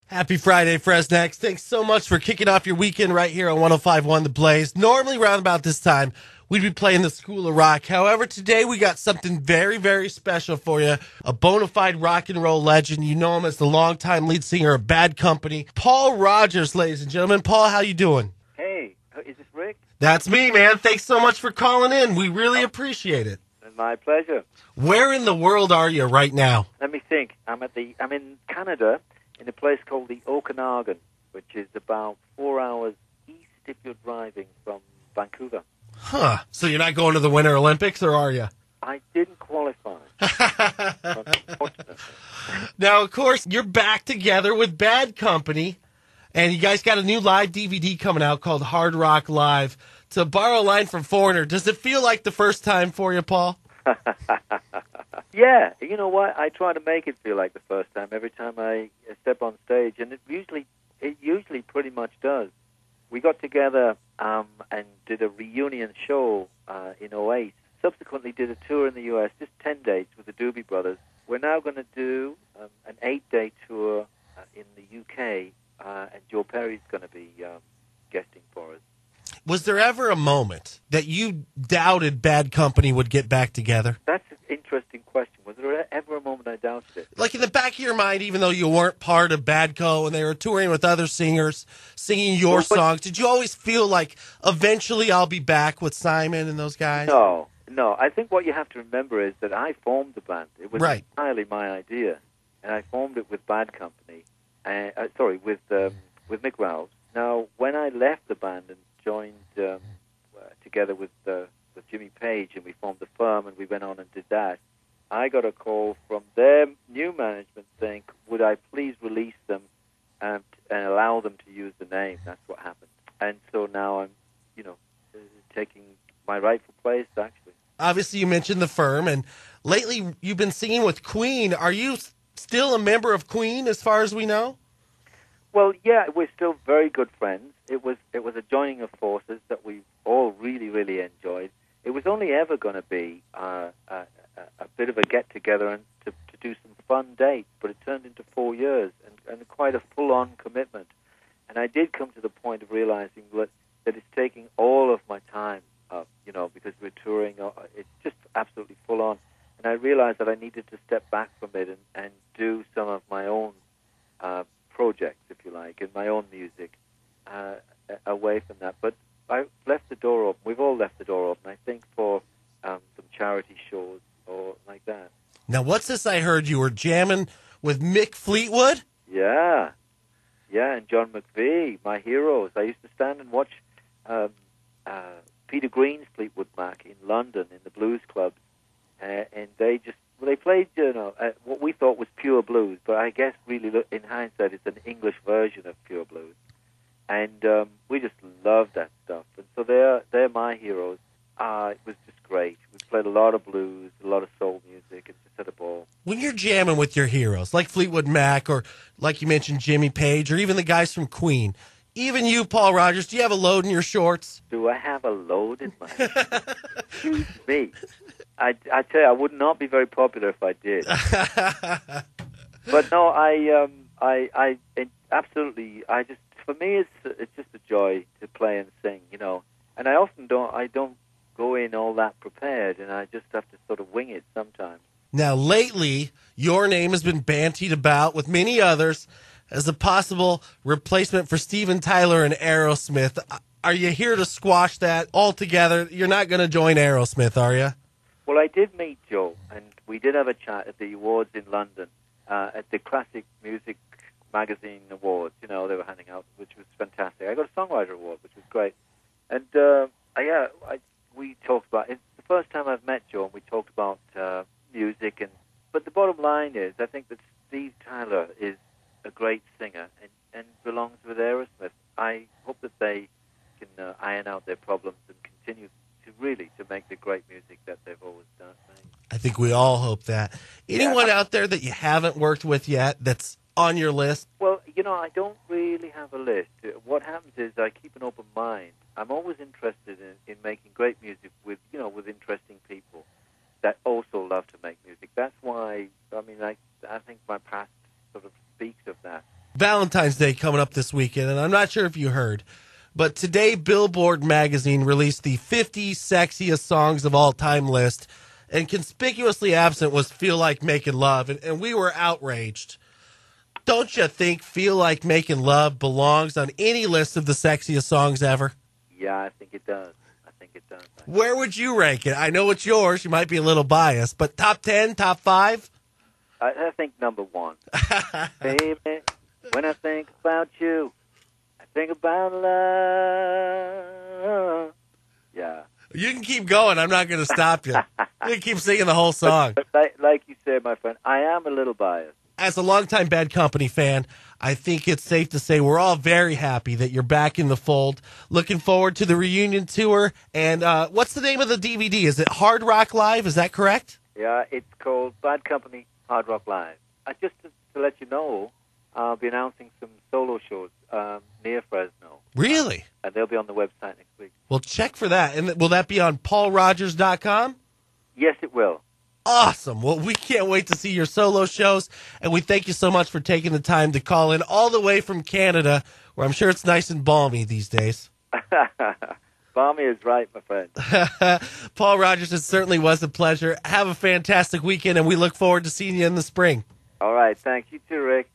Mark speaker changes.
Speaker 1: Happy Friday, Fresnex. Thanks so much for kicking off your weekend right here on 105.1 The Blaze. Normally, around about this time, we'd be playing the School of Rock. However, today we got something very, very special for you. A bona fide rock and roll legend. You know him as the longtime lead singer of Bad Company, Paul Rodgers, ladies and gentlemen. Paul, how you doing?
Speaker 2: Hey, is this Rick?
Speaker 1: That's me, man. Thanks so much for calling in. We really appreciate it.
Speaker 2: My pleasure.
Speaker 1: Where in the world are you right now?
Speaker 2: Let me think. I'm in Canada, in a place called the Okanagan, which is about 4 hours east if you're driving from Vancouver.
Speaker 1: Huh. So you're not going to the Winter Olympics, or are you?
Speaker 2: I didn't qualify. Unfortunately.
Speaker 1: Now, of course, you're back together with Bad Company, and you guys got a new live DVD coming out called Hard Rock Live. To borrow a line from Foreigner, does it feel like the first time for you, Paul?
Speaker 2: Yeah, you know what? I try to make it feel like the first time every time I step on stage, and it usually pretty much does. We got together and did a reunion show in '08. Subsequently did a tour in the U.S., just 10 dates with the Doobie Brothers. We're now going to do an 8-day tour in the U.K., and Joe Perry's going to be guesting for us.
Speaker 1: Was there ever a moment that you doubted Bad Company would get back together?
Speaker 2: That's an interesting question. Was there ever a moment I doubted it?
Speaker 1: Like in the back of your mind, even though you weren't part of Bad Co. and they were touring with other singers, singing your songs, did you always feel like eventually I'll be back with Simon and those guys?
Speaker 2: No. I think what you have to remember is that I formed the band. It was entirely my idea, and I formed it with Bad Company. With Mick Ralph. Now, when I left the band and joined together with Jimmy Page, and we formed the firm, and we went on and did that, I got a call from their new management saying, would I please release them and allow them to use the name? That's what happened. And so now I'm, taking my rightful place, actually.
Speaker 1: Obviously, you mentioned the firm, and lately you've been singing with Queen. Are you still a member of Queen, as far as we know?
Speaker 2: Well, yeah, we're still very good friends. It was a joining of forces that we all really, really enjoyed. It was only ever going to be a bit of a get-together and to do some fun dates, but it turned into 4 years and quite a full-on commitment. And I did come to the point of realizing that it's taking all of my time, because we're touring. It's just absolutely full-on. And I realized that I needed to step back from it and do some of my own projects, if you like, and my own music away from that. But I left the door open. We've all left the door open, I think, for some charity shows or like that.
Speaker 1: Now, what's this I heard you were jamming with Mick Fleetwood?
Speaker 2: Yeah, and John McVie, my heroes. I used to stand and watch Peter Green's Fleetwood Mac in London in the blues clubs, and they played, what we thought was pure blues, but I guess really, in hindsight, it's an English version of pure blues. And we just loved that stuff. And so they're my heroes. It was just great. We played a lot of blues, a lot of soul music, and just had a ball.
Speaker 1: When you're jamming with your heroes, like Fleetwood Mac, or like you mentioned, Jimmy Page, or even the guys from Queen, even you, Paul Rodgers, do you have a load in your shorts?
Speaker 2: Do I have a load in my Excuse me. I tell you, I would not be very popular if I did. But no, I absolutely. For me, it's just a joy to play and sing, And I often don't go in all that prepared, and I just have to sort of wing it sometimes.
Speaker 1: Now, lately, your name has been bantied about with many others as a possible replacement for Steven Tyler and Aerosmith. Are you here to squash that altogether? You're not going to join Aerosmith, are you?
Speaker 2: Well, I did meet Joe, and we did have a chat at the awards in London, at the Classic Music Magazine Awards. They were handing out, which was fantastic. I got a Songwriter Award, which was great. And, we talked about, it's the first time I've met Joe, and we talked about music. But the bottom line is, I think that Steve Tyler is a great singer and belongs with Aerosmith. I hope that they can iron out their problems and continue to make the great music that they've always done.
Speaker 1: I think we all hope that. Anyone out there that you haven't worked with yet that's on your list?
Speaker 2: Well, I don't really have a list. What happens is I keep an open mind. I'm always interested in making great music with interesting people that also love to make music. That's why, I think my past sort of speaks of that.
Speaker 1: Valentine's Day coming up this weekend, and I'm not sure if you heard, but today Billboard magazine released the 50 sexiest songs of all time list, and conspicuously absent was Feel Like Making Love, and we were outraged. Don't you think Feel Like Making Love belongs on any list of the sexiest songs ever?
Speaker 2: Yeah, I think it does.
Speaker 1: Where would you rank it? I know it's yours. You might be a little biased, but top 10, top 5?
Speaker 2: I think number 1. Baby, when I think about you, I think about love. Yeah.
Speaker 1: You can keep going. I'm not going to stop you. You can keep singing the whole song.
Speaker 2: But like you said, my friend, I am a little biased.
Speaker 1: As a longtime Bad Company fan, I think it's safe to say we're all very happy that you're back in the fold. Looking forward to the reunion tour. And what's the name of the DVD? Is it Hard Rock Live? Is that correct?
Speaker 2: Yeah, it's called Bad Company Hard Rock Live. Just to let you know, I'll be announcing some solo shows near Fresno.
Speaker 1: Really?
Speaker 2: And they'll be on the website next week.
Speaker 1: Well, check for that. And will that be on paulrodgers.com?
Speaker 2: Yes, it will.
Speaker 1: Awesome. Well, we can't wait to see your solo shows, and we thank you so much for taking the time to call in all the way from Canada, where I'm sure it's nice and balmy these days.
Speaker 2: Balmy is right, my friend.
Speaker 1: Paul Rodgers, it certainly was a pleasure. Have a fantastic weekend, and we look forward to seeing you in the spring.
Speaker 2: All right. Thanks. You too, Rick.